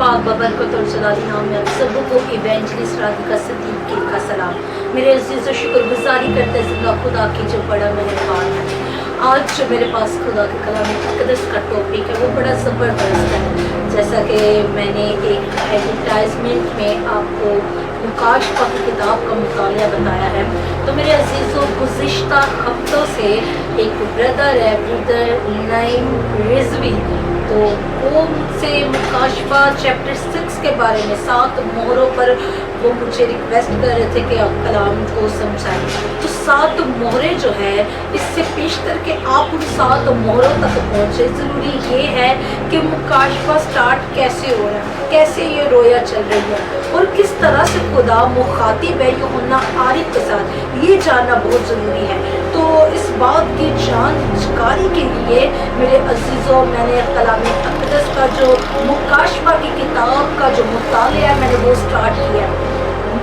पाक बबरकत और सलाती नाम में आप सबको इवेंजलिस्ट राधिका सिद्दीकी का सलाम। मेरे अजीज़ और शुक्रगुजारी करते हैं खुदा की जो बड़ा मेहरबान है। आज जो मेरे पास खुदा के कलाम मुक़द्दस का टॉपिक है वो बड़ा ज़बरदस्त है। जैसा कि मैंने एक एडवर्टाइजमेंट में आपको मुकाशफा की किताब का मुतालिया बताया है, तो मेरे अजीज़ों गुज़िश्ता हफ्तों से एक ब्रदर है, ब्रदर नईम रिजवी, तो वो मुझसे मुकाशफा चैप्टर 6 के बारे में 7 मोहरों पर वो मुझे रिक्वेस्ट कर रहे थे कि आप कलाम को समझाएं। तो 7 मोहरें जो है, इससे पेश करके आप उन 7 मोहरों तक पहुँचे। ज़रूरी ये है कि मुकाशफा स्टार्ट कैसे हो रहा है, कैसे ये रोया चल रही है और किस तरह से खुदा मुखातिब है यूहन्ना आरिफ के साथ, ये जानना बहुत ज़रूरी है। तो इस बात की जानकारी के लिए मेरे अजीज़ों, मैंने कलाम मुक़द्दस का जो मुकाशफा की किताब का जो मुतालिया है मैंने वो स्टार्ट किया।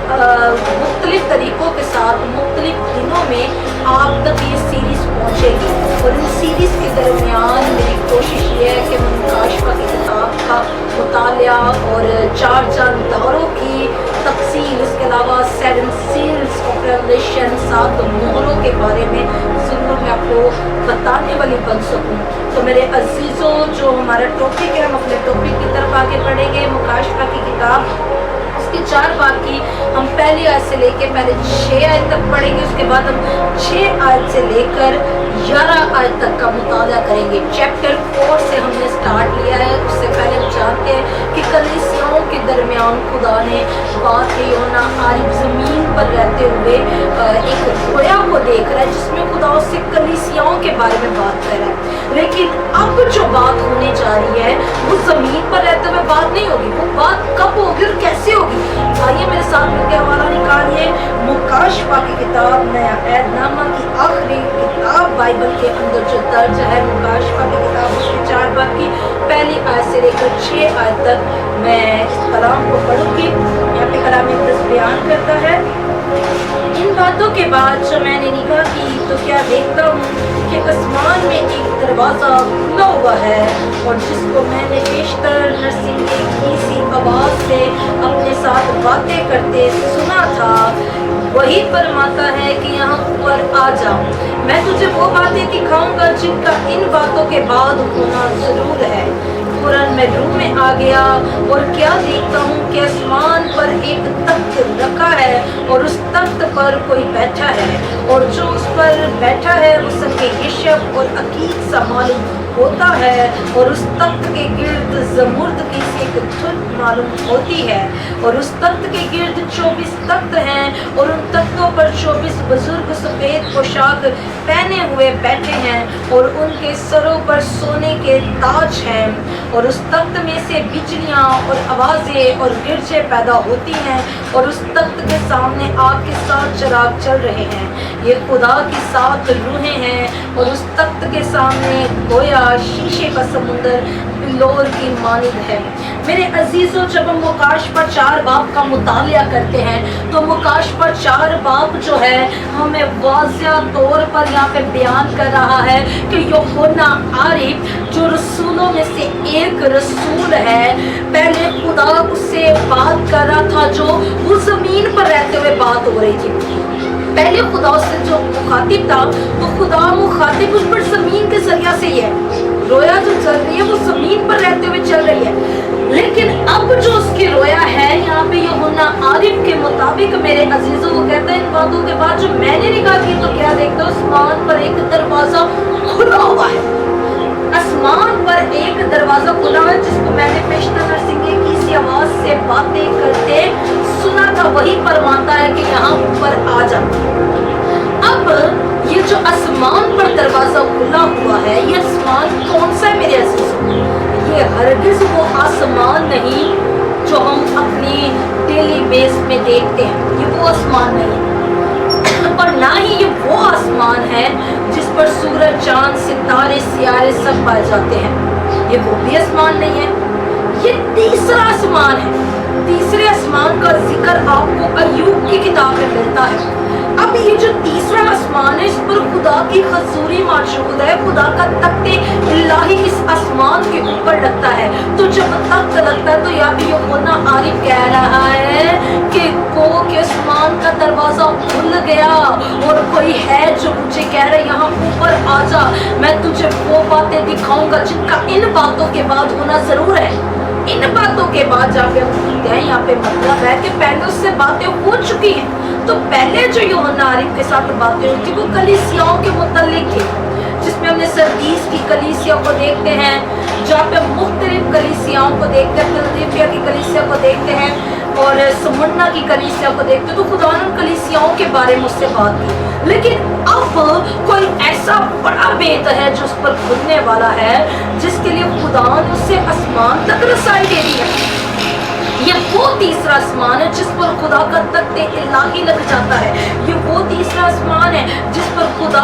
मुख्तलिफ तरीक़ों के साथ मुख्तलिफ दिनों में आप तक ये सीरीज़ पहुँचेगी और इन सीरीज़ के दरमियान मेरी कोशिश ये है कि मैं मुकाशफा की किताब का मुतालिया और 4 जानदारों की तफसील, इसके अलावा 7 सील्स ऑफ रेवलेशन, 7 मोहरों के बारे में ज़रूर मैं आपको बताने वाली बन सकूँ। तो मेरे अजीज़ों, जो हमारा टॉपिक है, हम अपने टॉपिक की तरफ आगे बढ़ेंगे। मुकाशफा की किताब उसके 4 बाब की हम पहली आयत से लेकर पहले 6 आयत तक पढ़ेंगे। उसके बाद हम 6 आयत से लेकर 11 आयत तक का मुताला करेंगे। चैप्टर 4 से हमने स्टार्ट लिया है। उससे पहले हम जानते हैं कि कलीसियाओं के दरमियान खुदा ने बात की, यूहन्ना आरिफ ज़मीन पर रहते हुए एक रोया को देख रहा है जिसमें खुदा उससे कलीसियाओं के बारे में बात कर रहा है। लेकिन अब जो बात होने जा रही है वो ज़मीन पर रहते हुए बात नहीं होगी। वो बात कब होगी और कैसे होगी? आइए मेरे साथ मिलकर हवाला निकालिए। मुकाशफा की किताब, नया ऐदनामा की आखिरी किताब बाइबल के अंदर जो दर्ज है, मुकाशफा की किताब उसके 4 बाब की पहली आयत से लेकर 6 आयत तक मैं इस कलाम को पढ़ूंगी। यहाँ पे कलाम मुक़द्दस बयान करता है, इन बातों के बाद जब मैंने निगाह की तो क्या देखता हूँ कि आसमान में एक दरवाज़ा खुला हुआ है और जिसको मैंने बेशतर नरसिंगे की सी आवाज़ से अपने साथ बातें करते सुना था, वही फरमाता है कि यहाँ ऊपर आ जाओ, मैं तुझे वो बातें दिखाऊंगा जिनका इन बातों के बाद होना ज़रूर है। तुरंत मैं रूह में आ गया और क्या देखता हूँ कि आसमान पर एक तख्त रखा है और उस तख्त पर कोई बैठा है और जो उस पर बैठा है वो संगे यशब और अकीद सा मालूम होता है और उस तख्त के गिर्द ज़मुर्द की सी एक धुन मालूम होती है और उस तख्त के गिर्द 24 तख्त हैं और उन तख्तों पर 24 बुजुर्ग सफ़ेद पोशाक पहने हुए बैठे हैं और उनके सरों पर सोने के ताज हैं और उस तख्त में से बिजलियाँ और आवाज़ें और गिरजे पैदा होती हैं और उस तख्त के सामने आग के 7 चिराग चल रहे हैं। ये खुदा की 7 रूहें हैं और उस तख्त के सामने गोया शीशे का समुंदर बिल्लोर की मानिंद है। मेरे अजीज़ों, जब हम मुकाशफा 4 बाब का मुतालिया करते हैं तो मुकाशफा 4 बाब जो है हमें वाज़िया तौर पर यहाँ पे बयान कर रहा है कि यूहन्ना आरिफ जो रसूलों में से एक रसूल है, पहले खुदा उससे बात कर रहा था जो उस ज़मीन पर रहते हुए बात हो रही थी। पहले खुदा उससे जो मुखातिब था तो खुदा मुखातिब उस पर ज़मीन के जरिया से ही है। रोया जो चल रही है वो ज़मीन पर रहते हुए चल रही है। लेकिन अब जो उसकी रोया है यहाँ पे यूहन्ना आरिफ के मुताबिक मेरे अजीज़ों, वो कहते हैं इन बातों के बाद जो मैंने निगाह की तो क्या देखता हूँ, आसमान पर एक दरवाज़ा खुला हुआ है। आसमान पर एक दरवाज़ा खुला है जिसको मैंने पेशतर नरसिंगे की सी आवाज़ से बातें करते सुना था, वही फरमाता है कि यहाँ ऊपर आ जा। अब ये जो आसमान पर दरवाज़ा खुला हुआ है, ये आसमान कौन सा है मेरे अजीज़ों? ये हरगिज़ वो आसमान नहीं जो हम अपनी डेली बेस में देखते हैं, ये वो आसमान नहीं है और ना ही ये वो आसमान है जिस पर सूरज, चांद, सितारे, सियारे सब पाए जाते हैं। ये वो भी आसमान नहीं है, ये तीसरा आसमान है। तीसरे आसमान का जिक्र आपको अय्यूब की किताब में मिलता है। अब ये जो तीसरा आसमान है इस पर खुदा खुदा की हजूरी मौजूद है, खुदा का तख्ते इलाही इस आसमान के ऊपर लगता है। तो जब तख्त लगता है तो यहाँ पे यूहन्ना आरिफ कह रहा है कि आसमान का दरवाजा खुल गया और कोई है जो मुझे कह रहा है यहाँ ऊपर आ जा, मैं तुझे वो बातें दिखाऊंगा जिनका इन बातों के बाद होना जरूर है। इन बातों के बाद जाके यहाँ पे मतलब है कि पहले उससे बातें हो चुकी हैं। तो पहले जो यूहन्ना आरिफ के साथ बातें हुई थी वो कलीसियाओं के मुतल्लिक थी, जिसमें हमने सरदीस की कलीसिया को देखते हैं, जहाँ पे मुख्तलिफ कलीसियाओं को देखते हैं, फिलदिल्फिया की कलीसिया को देखते हैं और स्मुरना की कलीसिया को देखते हैं। तो खुदा ने कलीसियाओं के बारे में उससे बात की। लेकिन अब कोई ऐसा बड़ा भेद है जो उस पर खुलने वाला है, जिसके लिए खुदा ने उससे आसमान तक रसाई दे दी है। ये वो तीसरा आसमान है जिस पर खुदा का तख्ते इलाही लग जाता है। ये वो तीसरा आसमान है जिस पर खुदा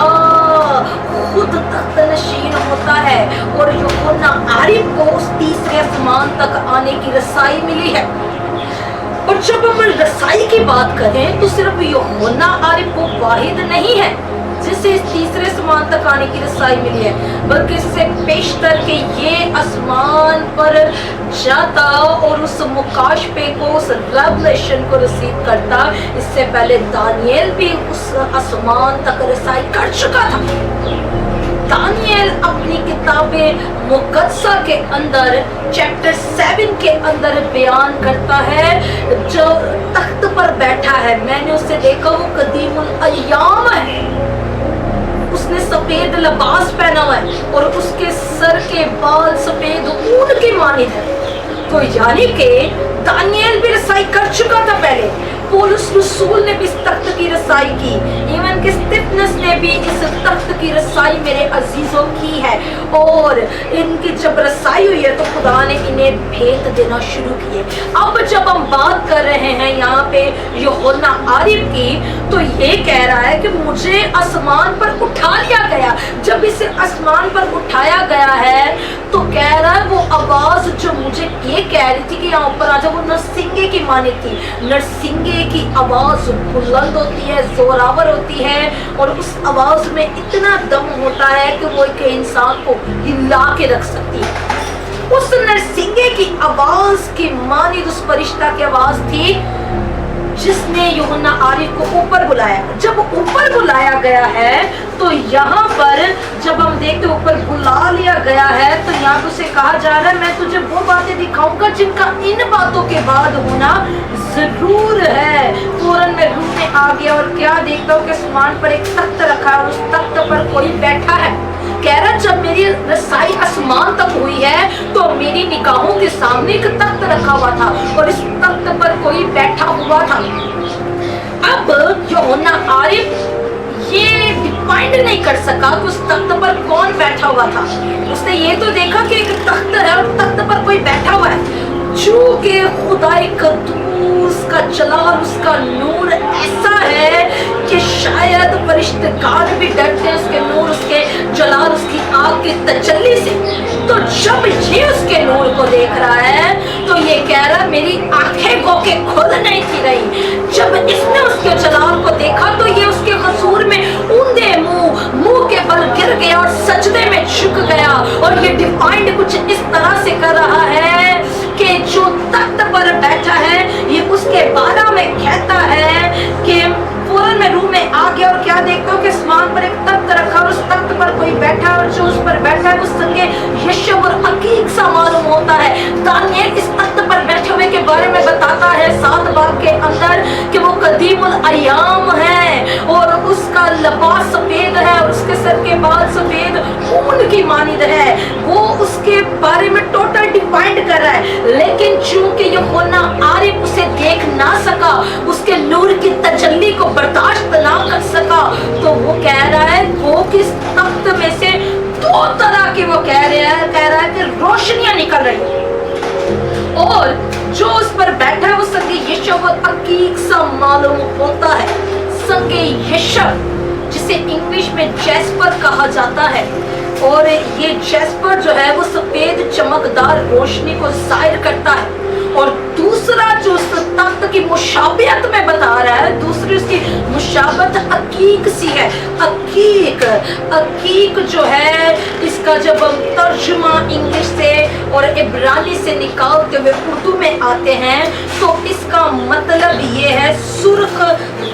खुद तख्त नशीन होता है और यूहन्ना आरिफ को उस तीसरे आसमान तक आने की रसाई मिली है। और जब हम रसाई की बात करें तो सिर्फ यूहन्ना आरिफ वो वाहिद नहीं है जिसे इस तीसरे आसमान तक आने की रसाई मिली है, बल्कि इससे पेशतर के ये आसमान पर जाता और उस मुकाशफे को, उस रेवलेशन को रिसीव करता। इससे पहले दानियल भी उस आसमान तक रसाई कर चुका था। दानियल अपनी किताबे मुकद्दसा के अंदर चैप्टर 7 के अंदर बयान करता है, जो तख्त पर बैठा है मैंने उसे देखा, वो कदीमुल अय्याम है, उसने सफेद लिबास पहना हुआ है और उसके सर के बाल सफेद ऊन के मानित है। तो यानी कि दानियल भी रसाई कर चुका था पहले, पौलुस रसूल ने भी इस तख्त की रसाई की, इवन कि स्तिफनस ने भी इस तख्त की रसाई मेरे अजीजों की है। और इनकी जब रसाई हुई है तो खुदा ने इन्हें भेद देना शुरू किए। अब जब हम बात कर रहे हैं यहाँ पे यूहन्ना आरिफ की, तो ये कह रहा है कि मुझे आसमान पर उठा लिया गया। जब इसे आसमान पर उठाया गया है तो कह रहा है वो आवाज जो मुझे ये कह रही थी कि यहाँ ऊपर आ जाओ, वो नरसिंगे की मानी थी। नरसिंगे की आवाज बुलंद होती है, जोरावर होती है और उस आवाज में इतना दम होता है कि वो एक इंसान को हिला के रख सकती है। उस नरसिंगे की आवाज की मानी उस फरिश्ता की आवाज थी जिसने यूहन्ना आरिफ को ऊपर बुलाया। जब ऊपर बुलाया गया है तो यहाँ पर जब हम देखते ऊपर बुला लिया गया है तो यहाँ पे उसे कहा जा रहा है मैं तुझे वो बातें दिखाऊंगा जिनका इन बातों के बाद होना जरूर है। फौरन मैं रूह में आ गया और क्या देखता हूँ कि आसमान पर एक तख्त रखा है और उस तख्त पर कोई बैठा है। कह रहा जब मेरी रसाई आसमान तक हुई है तो मेरी निगाहों के सामने एक तख्त रखा हुआ था और इस तख्त पर कोई बैठा हुआ था। अब यूहन्ना आरिफ ये डिफाइंड नहीं कर सका कि उस तख्त पर कौन बैठा हुआ था। उसने ये तो देखा कि एक तख्त है और तख्त पर कोई बैठा हुआ है। चूंकि खुदाई कद्दूस का जलाल, उसका नूर ऐसा है कि शायद फरिश्तेगान भी डरते हैं उसके नूर, उसके जलाल, उसकी आग की तजल्ली से। तो जब ये उसके नूर को देख रहा है तो ये कह रहा है मेरी आंखें गो के खुद नहीं थी रही। जब इसने उसके जलाल को देखा तो ये उसके हुजूर में ऊंधे मुंह के बल गिर गया और सजदे में झुक गया। और ये डिफाइंड कुछ इस तरह से कर रहा है कि जो तख्त पर बैठा है ये उसके बारे में कहता है कि फौरन मैं रूह में आ गया और क्या देखता हूँ कि आसमान पर एक तख्त रखा और उस तख्त पर कोई बैठा और जो उस पर बैठा है वो संगे यशब और अकीक सा मालूम होता है। दानियल इस तख्त पर बैठे हुए के बारे में बताता है 7 बाब के अंदर कि वो कदीमुल अय्याम है और उसका लिबास सफेद है और उसके सर के बाल सफेद ऊन की मानिद है। वो उसके बारे में टोटल डिफाइंड कर रहा है। लेकिन चूंकि यूहन्ना आरिफ उसे देख ना सका, उसके नूर की तजल्ली को बर्दाश्त ना कर सका, तो वो कह रहा है वो किस तख्त में से 2 तरह की वो कह रहा है कि रोशनियां निकल रही और जो उस पर बैठा है वो संगे यशब और अकीक सा मालूम होता है। संगे यशब जिसे इंग्लिश में जैस्पर कहा जाता है, और ये जैस्पर जो है वो सफेद चमकदार रोशनी को जाहिर करता है। और दूसरा जो उस तख्त की मुशाबियत में बता रहा है, दूसरी उसकी मुशाबत अकीक सी है। अकीक जो है, इसका जब हम तर्जुमा इंग्लिश से और इब्रानी से निकालते हुए उर्दू में आते हैं तो इसका मतलब ये है सुर्ख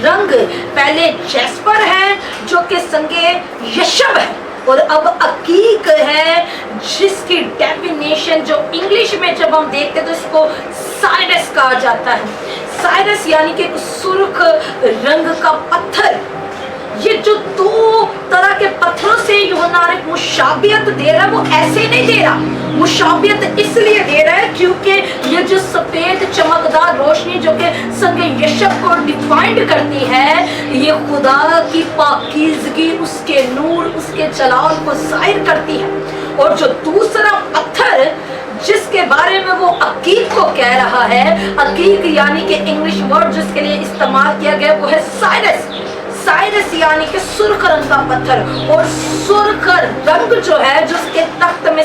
रंग। पहले जैस्पर है जो कि संगे यशब है, और अब अकीक है जिसकी डेफिनेशन जो इंग्लिश में जब हम देखते हैं तो इसको साइरस कहा जाता है। साइरस यानी कि सुर्ख रंग का पत्थर। ये जो दो तरह के पत्थरों से यूहन्ना मुशाबियत दे रहा है, वो ऐसे नहीं दे रहा, मुशाबियत इसलिए दे रहा है क्योंकि ये जो सफेद चमकदार रोशनी जो कि संगे यशब को डिफाइंड करती है, ये खुदा की पाकीज़गी, उसके नूर, उसके जलाल को जाहिर करती है। और जो दूसरा पत्थर जिसके बारे में वो अकीक को कह रहा है, अकीक यानी कि इंग्लिश वर्ड जिसके लिए इस्तेमाल किया गया वो है साइरस। साइरस यानी कि सुर्ख रंग का पत्थर। और सुर्ख रंग जो है, जो उसके तख्त में